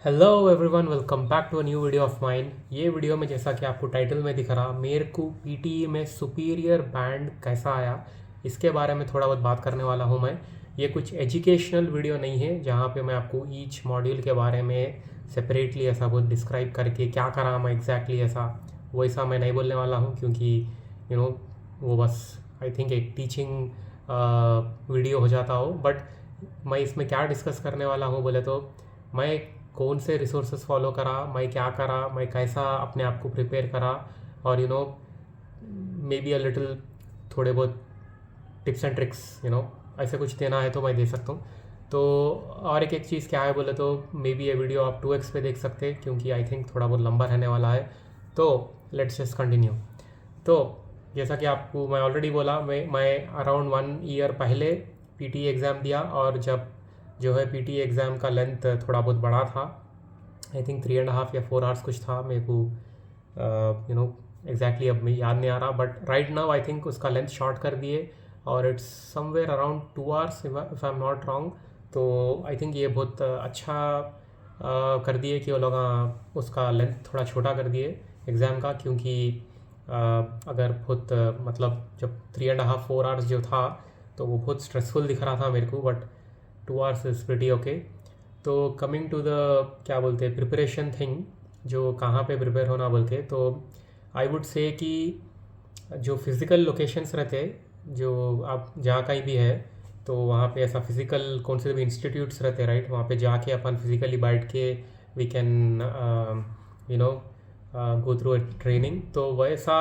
Hello everyone, welcome back to a new video of mine. ये video में जैसा कि आपको टाइटल में दिख रहा, मेरे को पीटीई में सुपीरियर बैंड कैसा आया इसके बारे में थोड़ा बहुत बात करने वाला हूँ मैं। ये कुछ एजुकेशनल वीडियो नहीं है जहाँ पे मैं आपको ईच मॉड्यूल के बारे में सेपरेटली ऐसा बहुत डिस्क्राइब करके क्या करा मैं एग्जैक्टली ऐसा वैसा मैं नहीं बोलने वाला हूँ, क्योंकि वो बस आई थिंक एक टीचिंग वीडियो हो जाता हो। बट मैं इसमें क्या डिस्कस करने वाला हूँ बोले तो मैं कौन से रिसोर्सेज फॉलो करा, मैं क्या करा, मैं कैसा अपने आप को प्रिपेयर करा, और मे बी अ लिटिल थोड़े बहुत टिप्स एंड ट्रिक्स ऐसे कुछ देना है तो मैं दे सकता हूँ। तो और एक चीज़ क्या है बोले तो मे बी ये वीडियो आप 2x पे देख सकते हैं, क्योंकि आई थिंक थोड़ा बहुत लंबा रहने वाला है। तो लेट्स जस्ट कंटिन्यू। तो जैसा कि आपको मैं ऑलरेडी बोला, मैं अराउंड 1 ईयर पहले पीटी एग्ज़ाम दिया, और जब जो है पीटी एग्ज़ाम का लेंथ थोड़ा बहुत बड़ा था, आई थिंक 3.5 या 4 आवर्स कुछ था मेरे को, एग्जैक्टली अब मैं याद नहीं आ रहा, but right now I think उसका लेंथ शॉर्ट कर दिए और it's somewhere around 2 hours if I am not wrong. तो आई थिंक ये बहुत अच्छा कर दिए कि वो लोग उसका लेंथ थोड़ा छोटा कर दिए एग्ज़ाम का, क्योंकि अगर बहुत मतलब जब 3.5 4 आवर्स जो था तो वो बहुत स्ट्रेसफुल दिख रहा था मेरे को, but 2 hours is pretty okay. तो कमिंग टू द क्या बोलते हैं प्रिपरेशन थिंग, जो कहाँ पे प्रिपेयर होना बोल के, तो आई वुड से कि जो फिज़िकल लोकेशंस रहते हैं, जो आप जहाँ कहीं भी है तो वहाँ पे ऐसा फिज़िकल कौन से भी इंस्टीट्यूट्स रहते हैं राइट, वहाँ पे जाके अपन फिज़िकली बैठ के we can go through a training. तो वैसा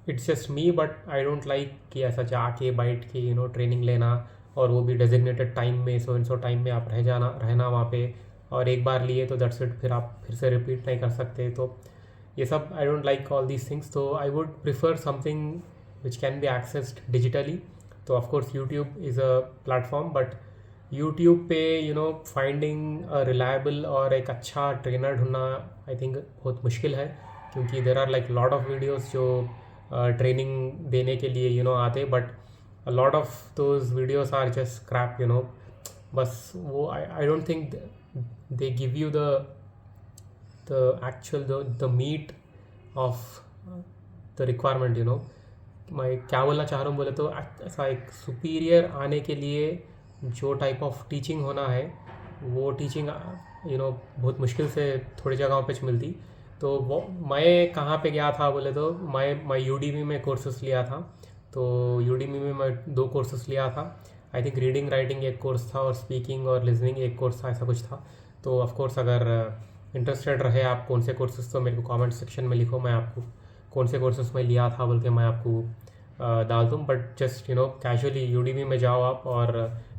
it's just me, but I don't like कि ऐसा जाके बैठ के ट्रेनिंग लेना, और वो भी डेजिग्नेटेड टाइम में, सो एंड सो टाइम में आप रहना वहाँ पे, और एक बार लिए तो दैट्स इट, फिर आप फिर से रिपीट नहीं कर सकते। तो ये सब I don't like all these things. तो I would prefer something which can be accessed digitally. तो of course YouTube is a platform, but YouTube पे फाइंडिंग अ रिलायबल और एक अच्छा ट्रेनर ढूंढना आई थिंक बहुत मुश्किल है, क्योंकि there are like lot of videos जो ट्रेनिंग देने के लिए आते, but a lot of those videos are just crap, बस वो I don't think they give you the actual the meat of the requirement, मैं क्या बोलना चाह रहा हूँ बोले तो ऐसा एक सुपीरियर आने के लिए जो टाइप ऑफ टीचिंग होना है, वो टीचिंग बहुत मुश्किल से थोड़ी जगहों पे मिलती। तो वो मैं कहाँ पे गया था बोले तो मैं यूडीमी में कोर्सेस लिया था। तो यूडीमी में मैं 2 कोर्सेस लिया था। आई थिंक रीडिंग राइटिंग एक कोर्स था और स्पीकिंग और लिसनिंग एक कोर्स था, ऐसा कुछ था। तो ऑफ कोर्स अगर इंटरेस्टेड रहे आप कौन से कोर्सेज, तो मेरे को कमेंट सेक्शन में लिखो, मैं आपको कौन से कोर्सेज में लिया था बोल के मैं आपको डाल दूँ। बट जस्ट कैजुअली यूडीमी में जाओ आप और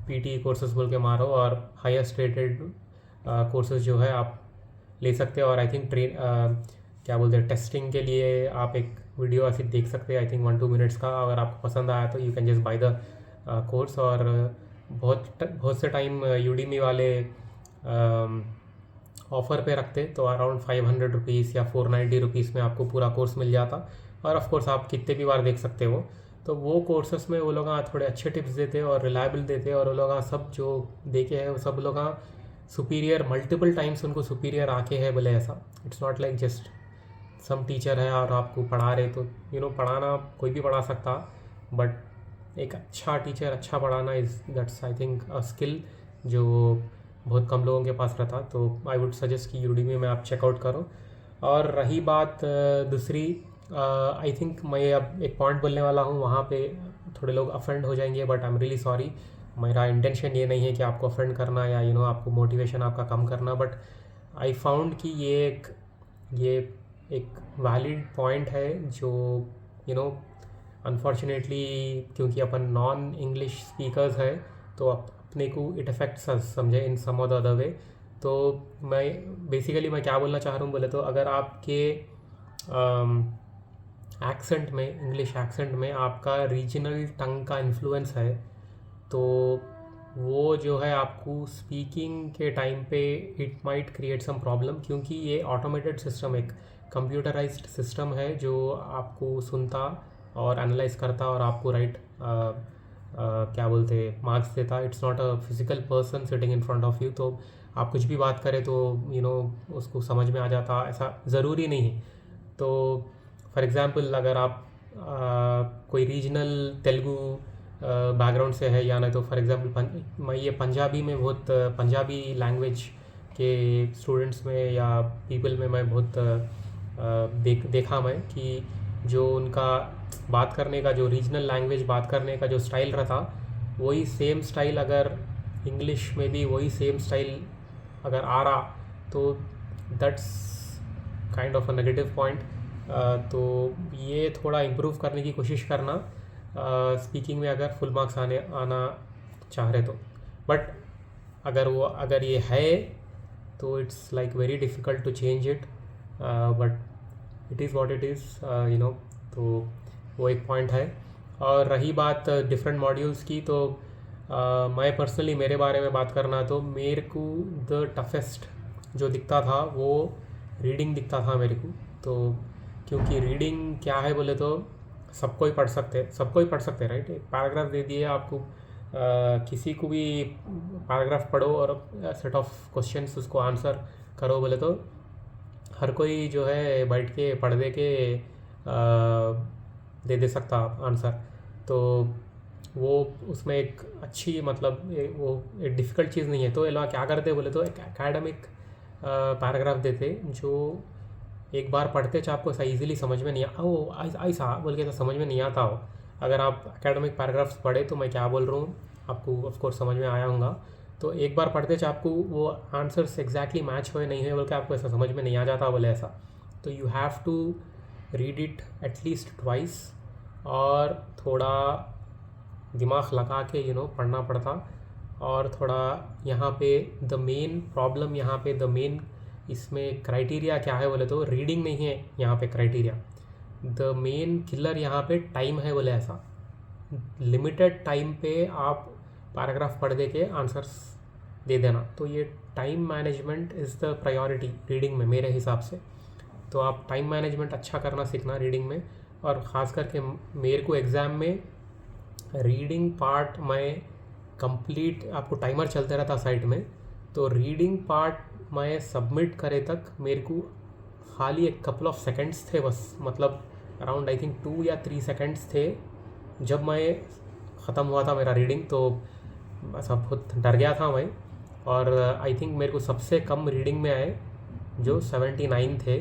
पीटी कोर्सेज बोल के मारो, और हाईएस्ट रेटेड कोर्सेज जो है आप ले सकते हैं। और आई थिंक क्या बोलते हैं टेस्टिंग के लिए आप एक वीडियो ऐसे देख सकते हैं, आई थिंक 1-2 मिनट्स का। अगर आपको पसंद आया तो you can just by the course. और बहुत से टाइम यूडीमी वाले ऑफ़र पे रखते, तो अराउंड 500 रुपीज़ या 490 रुपीज़ में आपको पूरा कोर्स मिल जाता। और ऑफ कोर्स आप कितने भी बार देख सकते हो। तो वो कोर्सेस में वो लोग थोड़े अच्छे टिप्स देते और रिलायबल देते, और वो लोग सब जो देखे हैं वो सब लोग सुपीरियर मल्टीपल टाइम्स उनको सुपीरियर आके है बोले ऐसा। It's not like just some teacher है और आपको पढ़ा रहे, तो पढ़ाना कोई भी पढ़ा सकता, बट एक अच्छा टीचर अच्छा पढ़ाना is that's I think a skill जो बहुत कम लोगों के पास रहता। तो आई वुड सजेस्ट कि यूडीमी में आप चेकआउट करो। और रही बात दूसरी, आई थिंक मैं अब एक पॉइंट बोलने वाला हूँ, वहाँ पे थोड़े लोग अफेंड हो जाएंगे, but I am really sorry. मेरा इंटेंशन ये नहीं है कि आपको अफेंड करना या आपको मोटिवेशन आपका कम करना, बट आई फाउंड कि ये एक वैलिड पॉइंट है जो अनफॉर्चुनेटली क्योंकि अपन नॉन इंग्लिश स्पीकर्स है, तो अपने को इट अफेक्ट्स अस, समझे, इन सम और द अदर वे। तो मैं क्या बोलना चाह रहा हूँ बोले तो अगर आपके एक्सेंट में, इंग्लिश एक्सेंट में आपका रीजनल टंग का इन्फ्लुएंस है, तो वो जो है आपको स्पीकिंग के टाइम पे it might create some problem, क्योंकि ये ऑटोमेटेड सिस्टम, एक कंप्यूटराइज्ड सिस्टम है जो आपको सुनता और एनालाइज करता और आपको राइट क्या बोलते मार्क्स देता। It's not a physical person sitting in front of you, तो आप कुछ भी बात करें तो उसको समझ में आ जाता, ऐसा ज़रूरी नहीं है। तो फॉर एग्ज़ाम्पल अगर आप कोई रीजनल तेलुगु बैकग्राउंड से है, या नहीं तो फॉर एग्ज़ाम्पल मैं ये पंजाबी में बहुत पंजाबी लैंग्वेज के स्टूडेंट्स में या पीपल में मैं बहुत देखा मैं कि जो उनका बात करने का जो रीजनल लैंग्वेज बात करने का जो स्टाइल रहता, वही सेम स्टाइल अगर इंग्लिश में भी वही सेम स्टाइल अगर आ रहा, तो that's kind of a negative point. तो ये थोड़ा इम्प्रूव करने की कोशिश करना स्पीकिंग में अगर फुल मार्क्स आना चाह रहे तो। बट अगर ये है तो it's like very difficult to change it, but it is what it is, तो वो एक पॉइंट है। और रही बात डिफरेंट मॉड्यूल्स की, तो मैं पर्सनली मेरे बारे में बात करना तो मेरे को द टफेस्ट जो दिखता था वो रीडिंग दिखता था मेरे को। तो क्योंकि रीडिंग क्या है बोले तो सबको ही पढ़ सकते राइट। एक पैराग्राफ दे दिए आपको, किसी को भी पैराग्राफ पढ़ो और सेट ऑफ क्वेश्चंस उसको आंसर करो बोले तो हर कोई जो है बैठ के पढ़ दे के दे सकता आंसर। तो वो उसमें एक अच्छी मतलब वो एक डिफ़िकल्ट चीज़ नहीं है। तो ये लोग क्या करते बोले तो एक एकेडमिक पैराग्राफ देते जो एक बार पढ़ते चाहे आपको ऐसा ईजिली समझ में नहीं ऐसा बोल के ऐसा समझ में नहीं आता हो। अगर आप एकेडमिक पैराग्राफ्स पढ़े तो मैं क्या बोल रहा हूँ आपको ऑफकोर्स समझ में आया होगा। तो एक बार पढ़ते चाहे आपको वो आंसर्स एग्जैक्टली मैच हुए नहीं हुए बोल के आपको ऐसा समझ में नहीं आ जाता बोले ऐसा। तो you have to read it at least twice और थोड़ा दिमाग लगा के पढ़ना पड़ता। और थोड़ा यहाँ पे the main problem the main इसमें क्राइटेरिया क्या है बोले तो रीडिंग नहीं है यहाँ पे क्राइटेरिया। द मेन किलर यहाँ पे टाइम है बोले ऐसा। लिमिटेड टाइम पे आप पैराग्राफ पढ़ दे के आंसर्स दे देना, तो ये time management is the priority reading में मेरे हिसाब से। तो आप टाइम मैनेजमेंट अच्छा करना सीखना रीडिंग में। और ख़ास करके मेरे को एग्ज़ाम में रीडिंग पार्ट में कंप्लीट आपको टाइमर चलते रहता साइड में, तो रीडिंग पार्ट मैं सबमिट करे तक मेरे को खाली एक कपल ऑफ सेकंड्स थे बस, मतलब अराउंड आई थिंक 2 या 3 सेकंड्स थे जब मैं ख़त्म हुआ था मेरा रीडिंग। तो ऐसा बहुत डर गया था मैं। और आई थिंक मेरे को सबसे कम रीडिंग में आए जो 79 थे,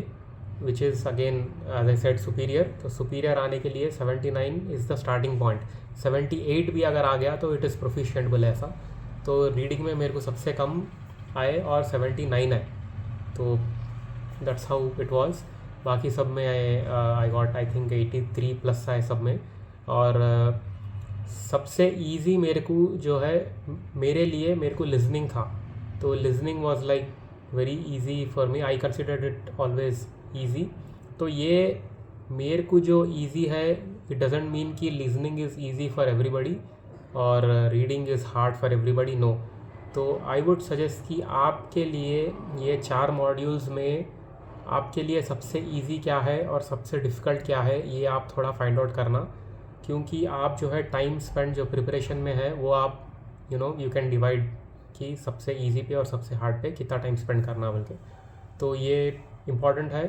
which is again as I said superior. तो सुपीरियर आने के लिए 79 इज़ द स्टार्टिंग पॉइंट। 78 भी अगर आ गया तो इट इज़ प्रोफिशिएंट बोले ऐसा। तो रीडिंग में मेरे को सबसे कम आए और 79 आए, तो दैट्स हाउ इट वाज। बाकी सब में I got I think 83 plus आए सब में। और सबसे इजी मेरे को जो है मेरे को लिसनिंग था। तो listening was like very easy for me, I considered it always easy. तो ये मेरे को जो इजी है इट डजेंट मीन कि listening is easy for everybody और reading is hard for everybody, no. तो आई वुड सजेस्ट कि आपके लिए ये 4 मॉड्यूल्स में आपके लिए सबसे इजी क्या है और सबसे डिफ़िकल्ट क्या है ये आप थोड़ा फाइंड आउट करना। क्योंकि आप जो है टाइम स्पेंड जो प्रिपरेशन में है वो आप यू कैन डिवाइड कि सबसे इजी पे और सबसे हार्ड पे कितना टाइम स्पेंड करना बोल के। तो ये इम्पॉर्टेंट है।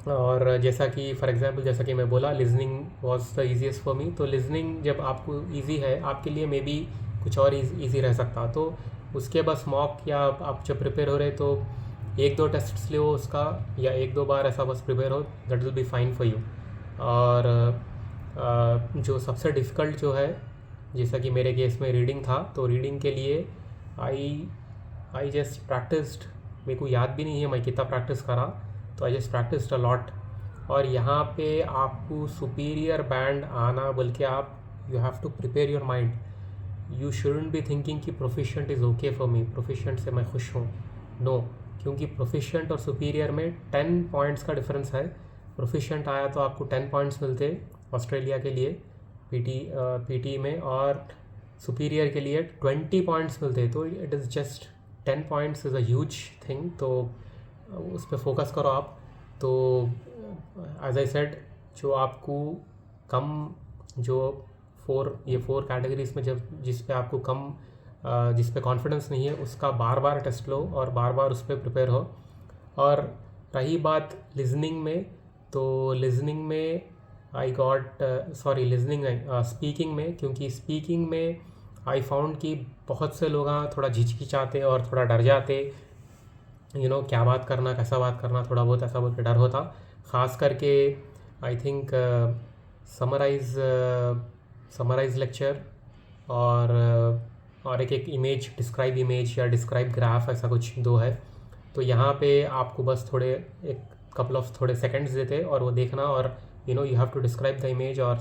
और जैसा कि फॉर एग्जांपल जैसा कि मैं बोला listening was the easiest for me. तो लिसनिंग जब आपको इजी है आपके लिए मे बी कुछ और इजी रह सकता। तो उसके बस मॉक या आप जब प्रिपेयर हो रहे तो 1-2 टेस्ट्स ले उसका, या 1-2 बार ऐसा बस प्रिपेयर हो, that will be fine for you. और जो सबसे डिफ़िकल्ट जो है जैसा कि मेरे केस में रीडिंग था, तो रीडिंग के लिए आई जस्ट प्रैक्टिस्ड। मेरे को याद भी नहीं है मैं कितना प्रैक्टिस करा, तो I just practised a lot. और यहाँ पे आपको सुपीरियर बैंड आना बोल के आप you have to prepare your mind. You shouldn't be thinking कि proficient is okay for me, proficient से मैं खुश हूँ, नो। क्योंकि प्रोफिशिएंट और सुपीरियर में 10 पॉइंट्स का डिफरेंस है। प्रोफिशिएंट आया तो आपको 10 पॉइंट्स मिलते ऑस्ट्रेलिया के लिए पीटी में, और सुपीरियर के लिए 20 पॉइंट्स मिलते। तो it is just 10 points is a huge thing. तो उस पर फोकस करो आप। तो एज आई सेड जो आपको कम जो ये 4 कैटेगरीज में जब जिस पे आपको कम जिस पे कॉन्फिडेंस नहीं है उसका बार बार टेस्ट लो और बार बार उस पर प्रिपेयर हो। और रही बात लिजनिंग में, तो लिजनिंग में आई गॉट लिजनिंग नहीं, स्पीकिंग में, क्योंकि स्पीकिंग में आई फाउंड कि बहुत से लोग थोड़ा झिझकिचाते और थोड़ा डर जाते, क्या बात करना, कैसा बात करना, थोड़ा बहुत ऐसा बोल के डर होता। ख़ास करके आई थिंक समराइज लेक्चर और एक इमेज, डिस्क्राइब इमेज या डिस्क्राइब ग्राफ, ऐसा कुछ 2 है। तो यहाँ पे आपको बस एक कपल ऑफ थोड़े सेकंड्स देते और वो देखना, और you have to describe the image, और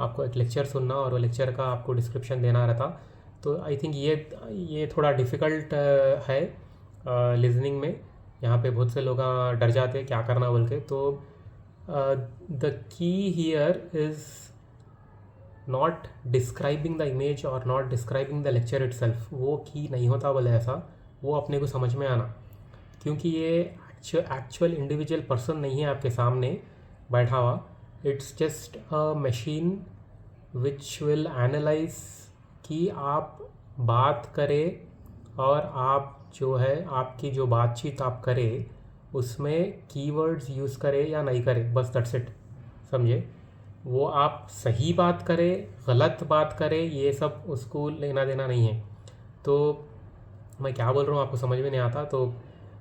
आपको एक लेक्चर सुनना और वो लेक्चर का आपको डिस्क्रिप्शन देना रहता। तो आई थिंक ये थोड़ा डिफ़िकल्ट है लिजनिंग में। यहाँ पे बहुत से लोग डर जाते क्या करना बोल के। तो the key here is not describing the image और not describing the lecture itself. वो की नहीं होता बोले ऐसा, वो अपने को समझ में आना, क्योंकि ये एक्चुअल इंडिविजुअल पर्सन नहीं है आपके सामने बैठा हुआ। It's just a machine which will analyse कि आप बात करें और आप जो है आपकी जो बातचीत आप करें उसमें कीवर्ड्स यूज़ करें या नहीं करें, बस दैट्स इट, समझे। वो आप सही बात करें, गलत बात करें, ये सब उसको लेना देना नहीं है। तो मैं क्या बोल रहा हूँ आपको समझ में नहीं आता। तो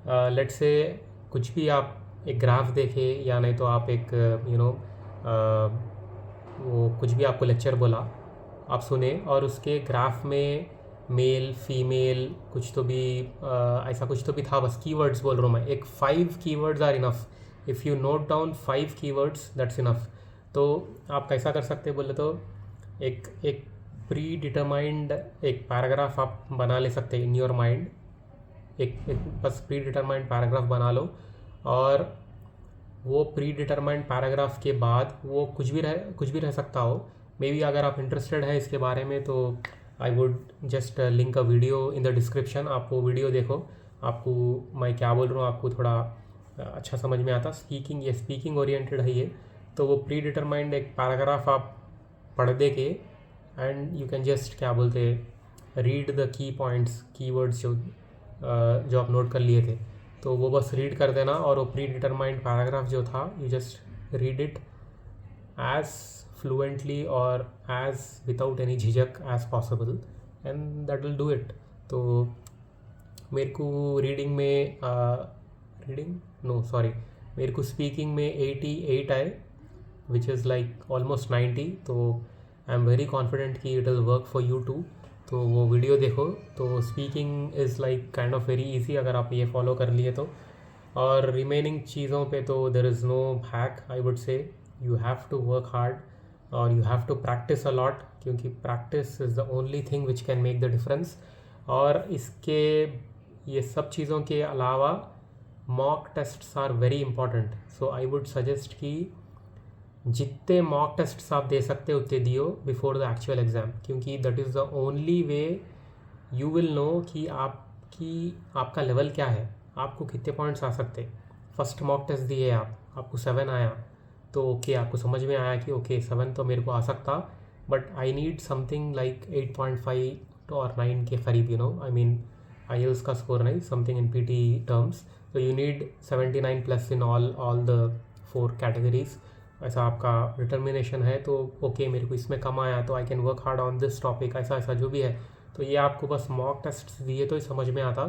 लेट्स से कुछ भी आप एक ग्राफ देखें या नहीं तो आप एक वो कुछ भी आपको लेक्चर बोला आप सुने और उसके ग्राफ में मेल फीमेल कुछ तो भी ऐसा कुछ तो भी था, बस कीवर्ड्स बोल रहा हूँ मैं। एक 5 keywords are enough. If you note down 5 keywords that's enough. तो आप कैसा कर सकते बोले तो एक प्री डिटरमाइंड एक पैराग्राफ आप बना ले सकते इन योर माइंड। एक बस प्री डिटरमाइंड पैराग्राफ बना लो, और वो प्री डिटरमाइंड पैराग्राफ के बाद वो कुछ भी रह सकता हो। मे बी अगर आप इंटरेस्टेड है इसके बारे में तो I would just link a video in the description. आप वो वीडियो देखो, आपको मैं क्या बोल रहा हूँ आपको थोड़ा अच्छा समझ में आता। स्पीकिंग ओरिएंटेड है ये। तो वो प्री डिटरमाइंड एक पैराग्राफ आप पढ़ दे के एंड यू कैन जस्ट क्या बोलते read the key points, keywords जो आप नोट कर लिए थे, तो वो बस रीड कर देना। और वो प्री डिटरमाइंड पैराग्राफ जो था you just read it as fluently और एज विदाउट एनी झिझक as possible, and that will do it. तो मेरे को मेरे को स्पीकिंग में 88 आए, विच इज़ लाइक ऑलमोस्ट 90। तो आई एम वेरी कॉन्फिडेंट कि it will work for you too. तो वो वीडियो देखो। तो speaking is like kind of very easy अगर आप ये फॉलो कर लिए तो। और रिमेनिंग चीज़ों पे तो there is no hack, I would say you have to work hard और you have to practice a lot, क्योंकि practice is the only thing which can make the difference. और ये सब चीज़ों के अलावा mock tests are very important. So I would suggest कि जितने मॉक टेस्ट्स आप दे सकते उतने दियो बिफोर द एक्चुअल एग्ज़ाम, क्योंकि that is the only way you will know कि आपका लेवल क्या है, आपको कितने पॉइंट्स आ सकते। फर्स्ट मॉक टेस्ट दिए आपको 7 आया तो ओके, आपको समझ में आया कि ओके 7 तो मेरे को आ सकता, but I need something like 8.5 और 9 के करीब, आई मीन IELTS का स्कोर नहीं, समथिंग इन PT टर्म्स। तो you need 79 plus in all the 4 categories. ऐसा आपका डिटर्मिनेशन है तो ओके मेरे को इसमें कम आया तो I can work hard on this topic, ऐसा जो भी है। तो ये आपको बस मॉक टेस्ट दिए तो ही समझ में आता।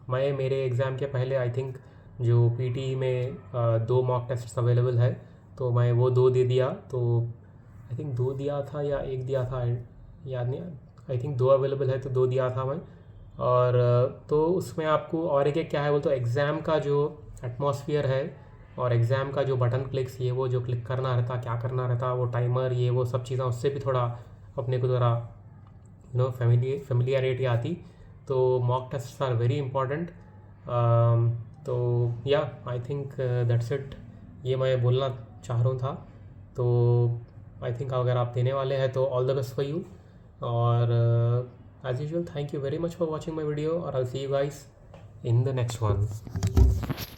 मेरे एग्ज़ाम के पहले आई थिंक जो PT में 2 मॉक टेस्ट अवेलेबल है, तो मैं वो 2 दे दिया। तो आई थिंक 2 दिया था या 1 दिया था, याद नहीं। आई थिंक 2 अवेलेबल है तो 2 दिया था मैं। और तो उसमें आपको और एक क्या है बोल तो एग्ज़ाम का जो एटमॉस्फेयर है और एग्ज़ाम का जो बटन क्लिक्स ये वो जो क्लिक करना रहता, क्या करना रहता, वो टाइमर ये वो सब चीज़ें, उससे भी थोड़ा अपने को थोड़ा फेमिलियरिटी आती। तो mock tests are very important. तो या आई थिंक दैट्स इट, ये मैं बोलना चाह रहा था। तो आई थिंक अगर आप देने वाले हैं तो all the best for you. और as usual thank you very much for watching my video, और I see you guys in the next one.